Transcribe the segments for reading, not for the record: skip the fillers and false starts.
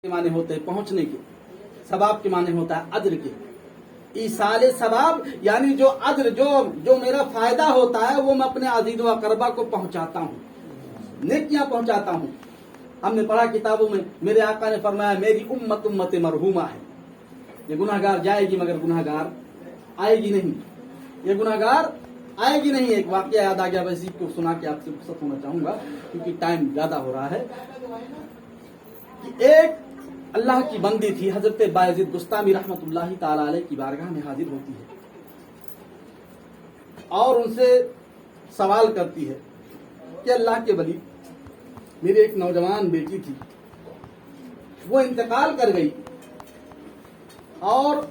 के माने होते हैं पहुंचने के, सवाब के माने होता है अज्र के। ईसाले सवाब यानी जो अज्र जो मेरा फायदा होता है वो मैं अपने अजीज व अकरबा को पहुंचाता हूँ, नेकियां पहुंचाता हूँ। हमने पढ़ा किताबों में, मेरे आका ने फरमाया मेरी उम्मत उम्मत मरहूमा है, ये गुनाहगार जाएगी मगर गुनाहगार आएगी नहीं, ये गुनाहगार आएगी नहीं। एक वाकया याद आ गया, वैसे को सुना के आपसे रुखसत होना चाहूंगा क्योंकि टाइम ज्यादा हो रहा है। कि एक अल्लाह की बंदी थी, हजरत बायजीद बुस्तामी रहमतुल्लाहि ताला अलैह की बारगाह में हाजिर होती है और उनसे सवाल करती है कि अल्लाह के वली, मेरी एक नौजवान बेटी थी, वो इंतकाल कर गई और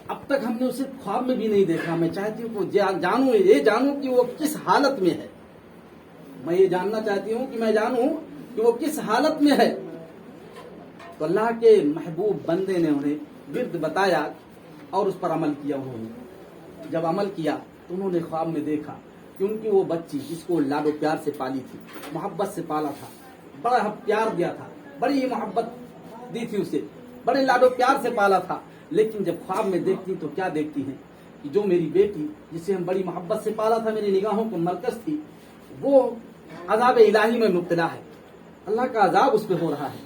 अब तक हमने उसे ख्वाब में भी नहीं देखा। मैं चाहती हूँ कि ये जानूं कि वो किस हालत में है। मैं ये जानना चाहती हूँ कि मैं जानूं कि वो किस हालत में है। तो अल्लाह के महबूब बंदे ने उन्हें विर्द बताया और उस पर अमल किया। उन्होंने जब अमल किया तो उन्होंने ख्वाब में देखा कि उनकी वो बच्ची जिसको लाडो प्यार से पाली थी, मोहब्बत से पाला था, बड़ा प्यार दिया था, बड़ी ही मोहब्बत दी थी उसे, बड़े लाडो प्यार से पाला था, लेकिन जब ख्वाब में देखती तो क्या देखती हैं कि जो मेरी बेटी जिसे हम बड़ी मोहब्बत से पाला था, मेरी निगाहों को मरकज थी, वो अजाब इलाही में मुब्तला है। अल्लाह का अजाब उस पर हो रहा है,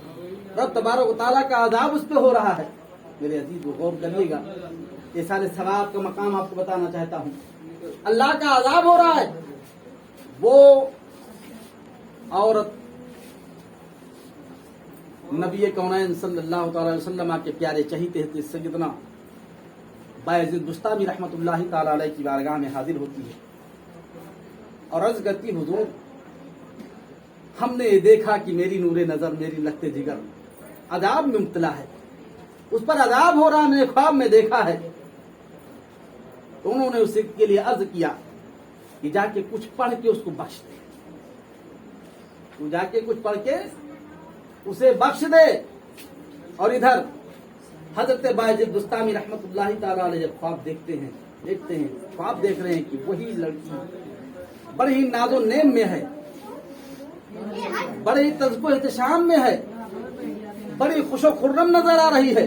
रब तबारक व तआला का अजाब उस पर हो रहा है। मेरे अजीज को गौर करिएगा, ये सारे सवाब का मकाम आपको बताना चाहता हूँ। अल्लाह का अजाब हो रहा है। वो औरत नबी कौनैन सल्लल्लाहु अलैहि वसल्लम के प्यारे चहीते थे सैयदना बायजीद बुस्तामी रहमतुल्लाहि ताला अलैह की बारगाह में हाजिर होती है और अर्ज करती, हुजूर हमने ये देखा कि मेरी नूरे नजर, मेरी लखते जिगर अजाब में मुब्तला है, उस पर अजाब हो रहा है, मैंने ख्वाब में देखा है। तो उन्होंने उसे के लिए अर्ज किया कि जाके कुछ पढ़ के उसको बख्श दे, तू जाके कुछ पढ़ के उसे बख्श दे। और इधर हजरत बायजीद बुस्तामी रहमतुल्लाहि ताला अलैह जब ख्वाब देखते हैं, ख्वाब देख रहे हैं कि वही लड़की बड़ी ही नाजो नेम में है, बड़े ही तज़्बो एहतशाम में है, बड़ी खुशो खुर्रम नजर आ रही है।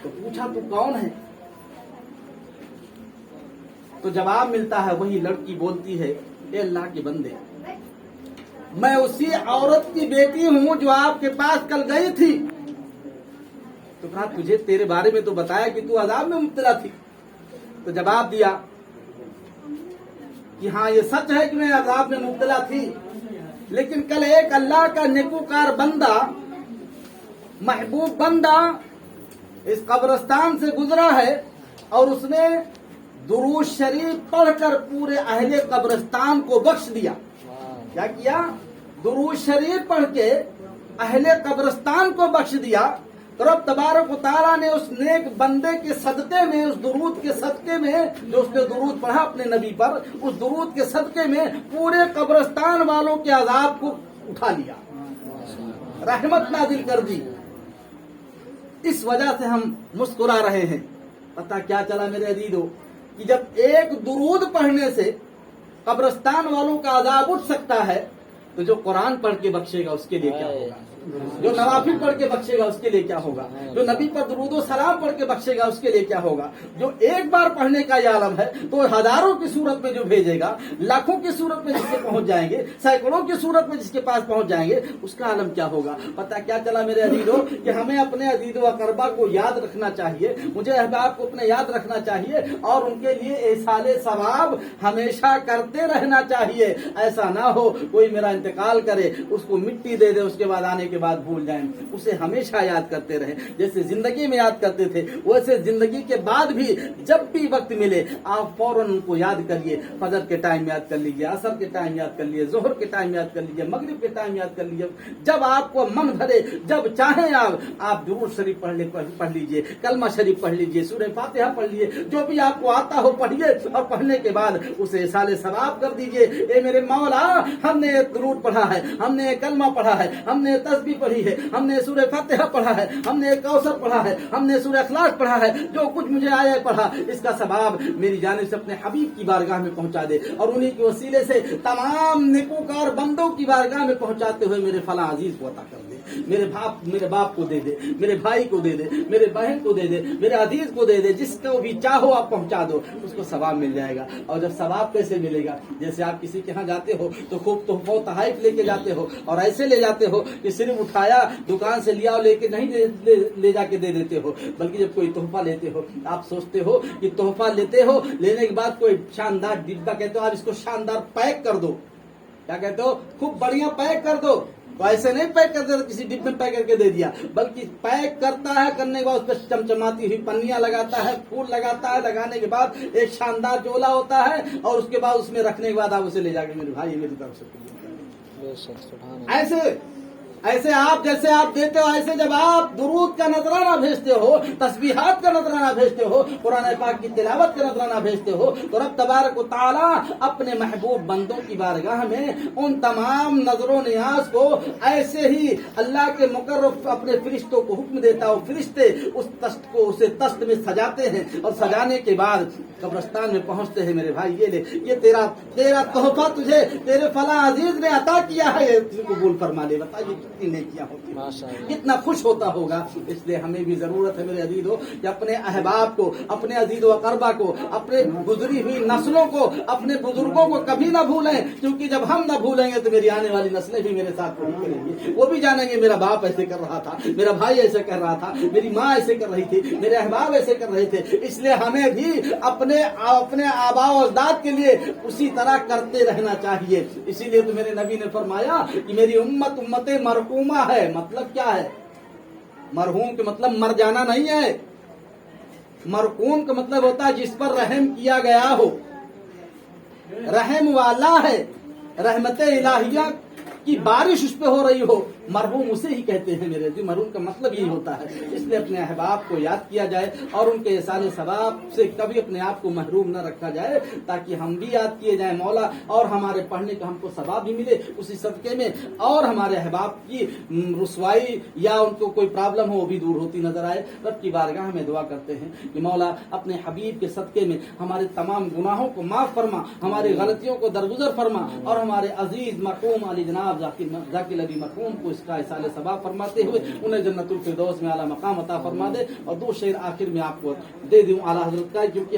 तो पूछा तू कौन है? तो जवाब मिलता है, वही लड़की बोलती है, ए अल्लाह के बंदे, मैं उसी औरत की बेटी हूं जो आपके पास कल गई थी। तो कहा तुझे तेरे बारे में तो बताया कि तू अजाब में मुब्तला थी। तो जवाब दिया कि हाँ ये सच है कि मैं अजाब में मुब्तला थी, लेकिन कल एक अल्लाह का नेकूकार बंदा, महबूब बंदा इस कब्रिस्तान से गुजरा है और उसने दुरूद शरीफ पढ़कर पूरे अहले कब्रिस्तान को बख्श दिया। क्या किया? दुरूद शरीफ पढ़ के अहले कब्रिस्तान को बख्श दिया। तो रब तबारक व तआला ने उस नेक बंदे के सदके में, उस दुरूद के सदके में, जो उसने दुरूद पढ़ा अपने नबी पर, उस दुरूद के सदके में पूरे कब्रिस्तान वालों के अजाब को उठा लिया, रहमत नाजिल कर दी। इस वजह से हम मुस्कुरा रहे हैं। पता क्या चला मेरे अजीजों कि जब एक दुरूद पढ़ने से कब्रिस्तान वालों का अजाब उठ सकता है, तो जो कुरान पढ़ के बख्शेगा उसके लिए क्या होगा, जो नवाफिल पढ़ के बख्शेगा उसके लिए क्या होगा, जो नबी पर दुरूद और सलाम पढ़ के बख्शेगा उसके लिए क्या होगा। जो एक बार पढ़ने का यह आलम है तो हजारों की सूरत में जो भेजेगा, लाखों की सूरत में जिसके पहुंच जाएंगे, सैकड़ों की सूरत में जिसके पास पहुंच जाएंगे, उसका आलम क्या होगा। पता क्या चला मेरे अजीजों कि हमें अपने अजीज व अकरबा को याद रखना चाहिए, मुझे अहबाब को अपने याद रखना चाहिए और उनके लिए एहसाले सवाब हमेशा करते रहना चाहिए। ऐसा ना हो कोई मेरा इंतकाल करे, उसको मिट्टी दे दे, उसके बाद आने के बाद भूल जाएं। उसे हमेशा याद करते रहे, जैसे जिंदगी में याद करते थे वैसे जिंदगी के बाद भी जब भी वक्त मिले आप फौरन उनको याद करिए। फजर के टाइम याद कर लीजिए, असर के टाइम याद कर लीजिए, जोहर के टाइम याद कर लीजिए, मगरिब के टाइम याद कर लीजिए। जब आपको मन भरे, जब चाहें आप दुरूद शरीफ पढ़ लीजिए, कलमा शरीफ पढ़ लीजिए, सूरह फातिहा पढ़ लीजिए, जो भी आपको आता हो पढ़िए और पढ़ने के बाद उसे साले सवाब कर दीजिए। ए मेरे मौला, हमने दुरूद पढ़ा है, हमने कलमा पढ़ा है, हमने तस्बीह पढ़ी है, हमने सूरह फातिहा पढ़ा है, हमने कौसर पढ़ा है, हमने सूरह अखलाक पढ़ा है, जो कुछ मुझे आया पढ़ा, इसका सवाब मेरी जानिब से अपने हबीब की बारगाह में पहुंचा दे और उन्हीं के वसीले से तमाम नेकूकार बंदों की बारगाह में पहुंचाते हुए मेरे फला अजीज को अता कर दे। मेरे बाप को दे दे, मेरे भाई को दे दे, मेरे बहन को दे दे, मेरे अजीज को दे दे, जिसको भी चाहो आप पहुंचा दो, उसको सवाब मिल जाएगा। और जब सवाब कैसे मिलेगा, जैसे आप किसी के यहाँ जाते हो तो खूब तोहफा तहाइफ लेके जाते हो और ऐसे ले जाते हो कि सिर्फ उठाया दुकान से लिया और लेके नहीं ले जाके दे देते हो, बल्कि जब कोई तोहफा लेते हो आप सोचते हो कि तोहफा लेते हो, लेने के बाद कोई शानदार डिब्बा, कहते हो आप इसको शानदार पैक कर दो, क्या कहते हो, खूब बढ़िया पैक कर दो। तो ऐसे नहीं पैक कर दे किसी डिब्बे में पैक करके दे दिया, बल्कि पैक करता है, करने के बाद उस पर चमचमाती हुई पन्नियां लगाता है, फूल लगाता है, लगाने के बाद एक शानदार झोला होता है और उसके बाद उसमें रखने के बाद आप उसे ले जाके मेरे भाई मेरी तरफ से ऐसे आप जैसे आप देते हो, ऐसे जब आप दुरूद का नजराना भेजते हो, तस्बीहात का नजराना भेजते हो, कुरान पाक की तिलावत का नजराना भेजते हो, तो रब तबारक व तआला अपने महबूब बंदों की बारगाह में उन तमाम नजरों नियाज को ऐसे ही अल्लाह के मुकर्रब अपने फरिश्तों को हुक्म देता हो, फरिश्ते उस तश्त को उसे तश्त में सजाते हैं और सजाने के बाद कब्रिस्तान में पहुंचते हैं, मेरे भाई ये ले, ये तेरा तोहफा तुझे तेरे फला अजीज ने अता किया है, कबूल फरमा ले। बताइए नेकियां होती, कितना खुश होता होगा। इसलिए हमें भी जरूरत है मेरे अजीजों कि अपने अहबाब को, अपने अजीज व अकरबा को, अपने गुजरी हुई नस्लों को, अपने बुजुर्गों को कभी ना भूलें, क्योंकि जब हम ना भूलेंगे तो मेरी आने वाली नस्लें भी मेरे साथ वही करेंगी, वो भी जानेंगे मेरा बाप ऐसे कर रहा था, मेरा भाई ऐसे कर रहा था, मेरी माँ ऐसे कर रही थी, मेरे अहबाब ऐसे कर रहे थे। इसलिए हमें भी अपने आबा और अजदाद के लिए उसी तरह करते रहना चाहिए। इसीलिए तो मेरे नबी ने फरमाया कि मेरी उम्मत मरहूमा है। मतलब क्या है? मरहूम के मतलब मर जाना नहीं है, मरहूम का मतलब होता है जिस पर रहम किया गया हो, रहम वाला है, रहमत इलाहिया की बारिश उस पे हो रही हो, मरहूम उसे ही कहते हैं मेरे जी। मरहूम का मतलब यही होता है। इसलिए अपने अहबाब को याद किया जाए और उनके एहसान सवाब से कभी अपने आप को महरूम न रखा जाए, ताकि हम भी याद किए जाए मौला, और हमारे पढ़ने का हमको सवाब भी मिले उसी सदके में, और हमारे अहबाब की रुसवाई या उनको कोई प्रॉब्लम हो वो भी दूर होती नजर आए। रब की बारगाह में दुआ करते हैं कि मौला अपने हबीब के सदके में हमारे तमाम गुनाहों को माफ फरमा, हमारी गलतियों को दरगुजर फरमा, और हमारे अजीज मरहूम अली जनाब जाकिर अली मरहूम को इसका इसाले सवाब फरमाते हुए उन्हें जन्नतुल फिरदौस में आला मकाम अता फरमा दे। और दो शेर आखिर में आपको दे दूं आला हजरत का, क्योंकि